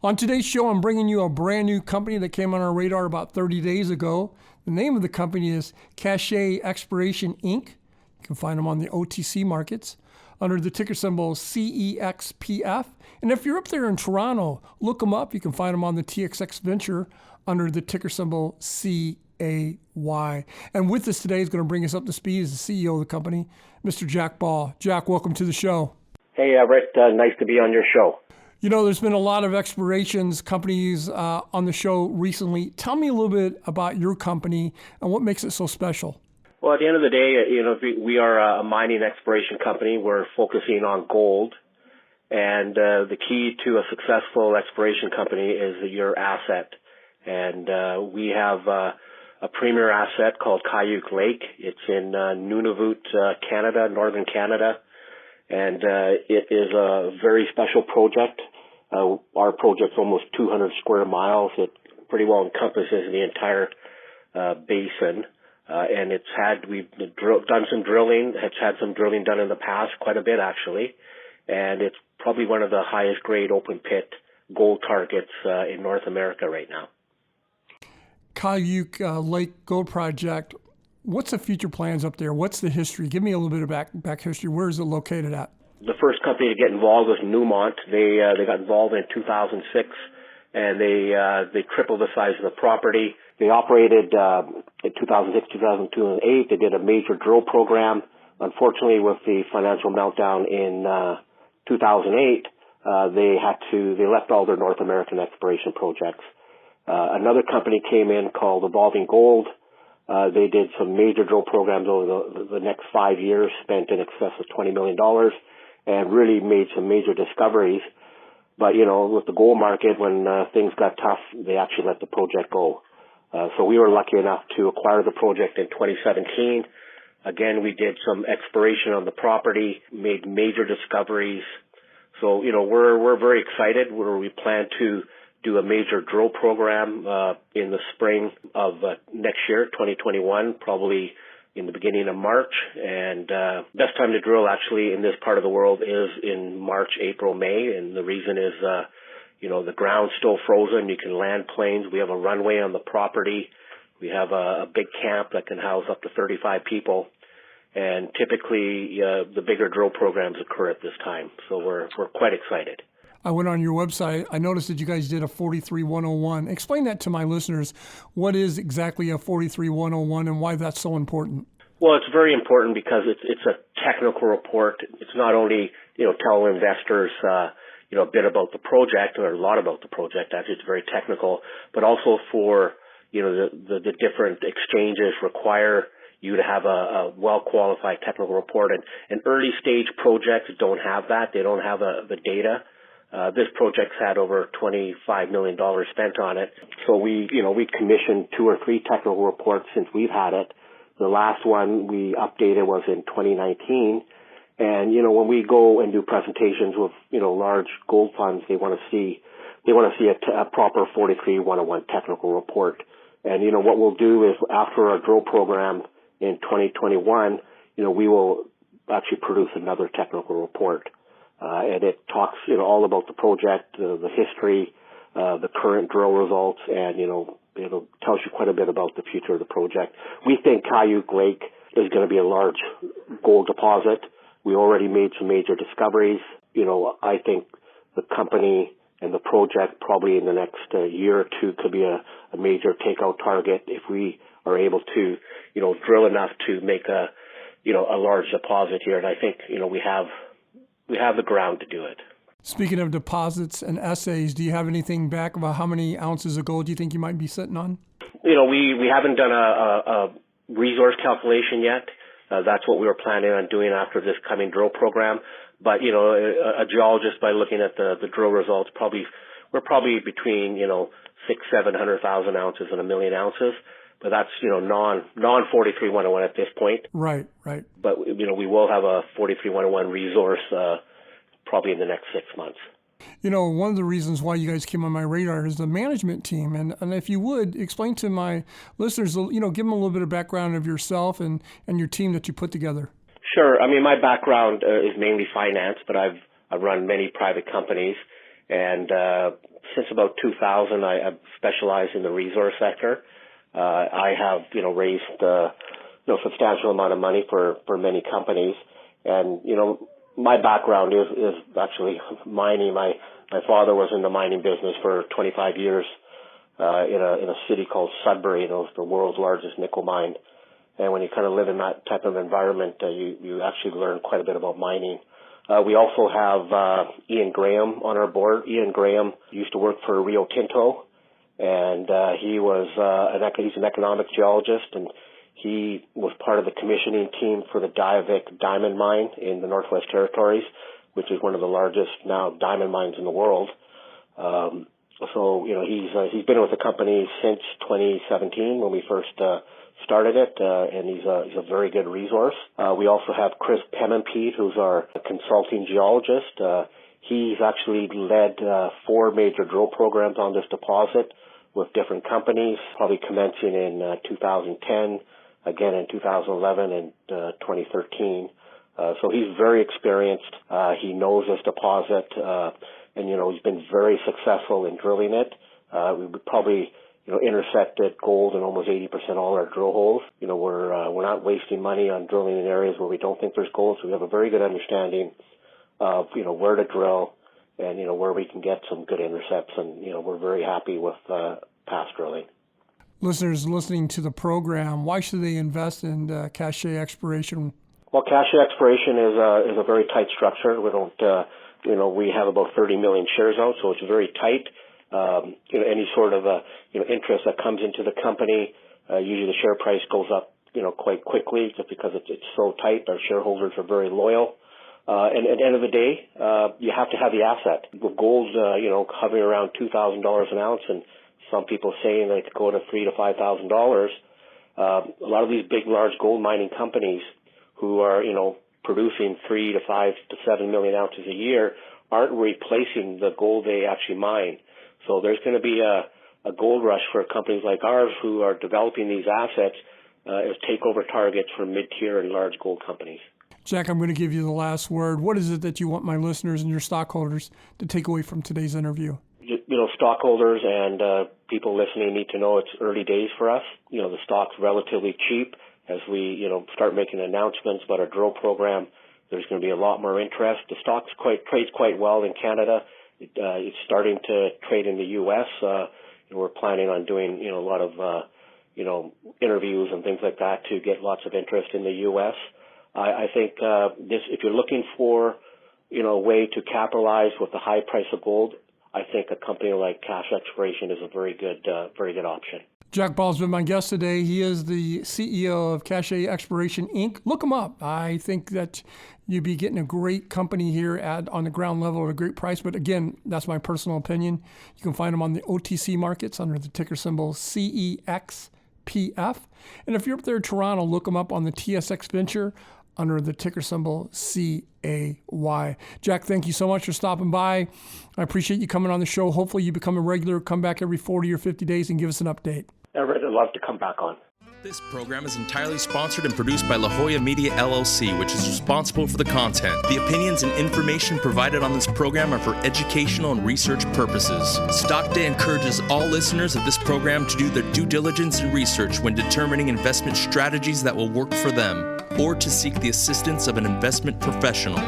On today's show, I'm bringing you a brand new company that came on our radar about 30 days ago. The name of the company is CEXPF Inc. You can find them on the OTC markets under the ticker symbol CEXPF. And if you're up there in Toronto, look them up. You can find them on the TXX Venture under the ticker symbol CAY. And with us today is going to bring us up to speed is the CEO of the company, Mr. Jack Ball. Jack, welcome to the show. Hey, Rick, nice to be on your show. You know, there's been a lot of explorations companies on the show recently. Tell me a little bit about your company and what makes it so special. Well, at the end of the day, we are a mining exploration company. We're focusing on gold. And the key to a successful exploration company is your asset. And we have a premier asset called Kyuk Lake. It's in Nunavut, Canada, northern Canada. And it is a very special project. Our project's almost 200 square miles. It pretty well encompasses the entire basin. And we've done some drilling. It's had some drilling done in the past, quite a bit actually. And it's probably one of the highest grade open pit gold targets in North America right now. Kyuk Lake Gold Project. What's the future plans up there? What's the history? Give me a little bit of back history. Where is it located at? The first company to get involved was Newmont. They got involved in 2006, and they tripled the size of the property. They operated in 2006, 2002, and 2008. They did a major drill program. Unfortunately, with the financial meltdown in 2008, they left all their North American exploration projects. Another company came in called Evolving Gold. They did some major drill programs over the next 5 years, spent in excess of $20 million, and really made some major discoveries. But, with the gold market, when things got tough, they actually let the project go. So we were lucky enough to acquire the project in 2017. Again, we did some exploration on the property, made major discoveries. So, we're very excited. We plan to do a major drill program in the spring of next year, 2021, probably in the beginning of March. And best time to drill actually in this part of the world is in March, April, May. And the reason is, the ground's still frozen. You can land planes. We have a runway on the property. We have a big camp that can house up to 35 people. And typically, the bigger drill programs occur at this time. So we're quite excited. I went on your website. I noticed that you guys did a 43-101. Explain that to my listeners. What is exactly a 43-101 and why that's so important? Well, it's very important because it's a technical report. It's not only, tell investors, a bit about the project or a lot about the project. Actually, it's very technical, but also for, the different exchanges require you to have a well-qualified technical report. And early stage projects don't have that. They don't have the data. This project's had over $25 million spent on it. So we commissioned 2 or 3 technical reports since we've had it. The last one we updated was in 2019. And, when we go and do presentations with, large gold funds, they want to see a proper 43-101 technical report. And, what we'll do is after our drill program in 2021, we will actually produce another technical report. And it talks, all about the project, the history, the current drill results, and, it tells you quite a bit about the future of the project. We think Kyuk Lake is going to be a large gold deposit. We already made some major discoveries. I think the company and the project probably in the next year or two could be a major takeout target if we are able to, drill enough to make a large deposit here. And I think, we have the ground to do it. Speaking of deposits and assays, do you have anything back about how many ounces of gold you think you might be sitting on? We haven't done a resource calculation yet. That's what we were planning on doing after this coming drill program. But, a geologist, by looking at the drill results, we're probably between, 600,000-700,000 ounces and 1 million ounces. But that's, non-43-101 at this point. Right. But, we will have a 43-101 resource probably in the next 6 months. One of the reasons why you guys came on my radar is the management team. And if you would, explain to my listeners, give them a little bit of background of yourself and your team that you put together. Sure. I mean, my background is mainly finance, but I've run many private companies. And Since about 2000, I've specialized in the resource sector. I have, raised substantial amount of money for many companies. And, my background is actually mining. My father was in the mining business for 25 years in a city called Sudbury. It was the world's largest nickel mine. And when you kind of live in that type of environment, you actually learn quite a bit about mining. We also have Ian Graham on our board. Ian Graham used to work for Rio Tinto, and he's an economic geologist, and he was part of the commissioning team for the Diavik diamond mine in the Northwest Territories, which is one of the largest now diamond mines in the world. He's been with the company since 2017 when we first started it, and he's a very good resource. We also have Chris Pemmenpete, who's our consulting geologist. He's actually led 4 major drill programs on this deposit with different companies, probably commencing in 2010, again in 2011 and 2013. So he's very experienced. He knows this deposit, and he's been very successful in drilling it. We would probably intersected gold in almost 80% of all our drill holes. We're not wasting money on drilling in areas where we don't think there's gold, so we have a very good understanding of where to drill and where we can get some good intercepts, and we're very happy with past drilling. Listeners listening to the program, why should they invest in cache exploration? Well, cache exploration is a very tight structure. We don't we have about 30 million shares out, so it's very tight. Any sort of interest that comes into the company, usually the share price goes up quite quickly just because it's so tight. Our shareholders are very loyal. And at the end of the day, you have to have the asset. With gold, hovering around $2,000 an ounce, and some people saying they could go to $3,000 to $5,000. A lot of these big, large gold mining companies who are, producing 3 to 5 to 7 million ounces a year aren't replacing the gold they actually mine. So there's going to be a gold rush for companies like ours who are developing these assets as takeover targets for mid-tier and large gold companies. Jack, I'm going to give you the last word. What is it that you want my listeners and your stockholders to take away from today's interview? Stockholders and people listening need to know it's early days for us. The stock's relatively cheap. As we, start making announcements about our drill program, there's going to be a lot more interest. The stock trades quite well in Canada. It's starting to trade in the U.S. We're planning on doing, a lot of, interviews and things like that to get lots of interest in the U.S. I think if you're looking for, a way to capitalize with the high price of gold, I think a company like Cache Exploration is a very good option. Jack Ball's been my guest today. He is the CEO of Cache Exploration, Inc. Look him up. I think that you'd be getting a great company here on the ground level at a great price. But again, that's my personal opinion. You can find them on the OTC markets under the ticker symbol CEXPF. And if you're up there in Toronto, look them up on the TSX Venture under the ticker symbol CAY. Jack, thank you so much for stopping by. I appreciate you coming on the show. Hopefully you become a regular, come back every 40 or 50 days and give us an update. I'd love to come back on. This program is entirely sponsored and produced by La Jolla Media LLC, which is responsible for the content. The opinions and information provided on this program are for educational and research purposes. Stock Day encourages all listeners of this program to do their due diligence and research when determining investment strategies that will work for them, or to seek the assistance of an investment professional.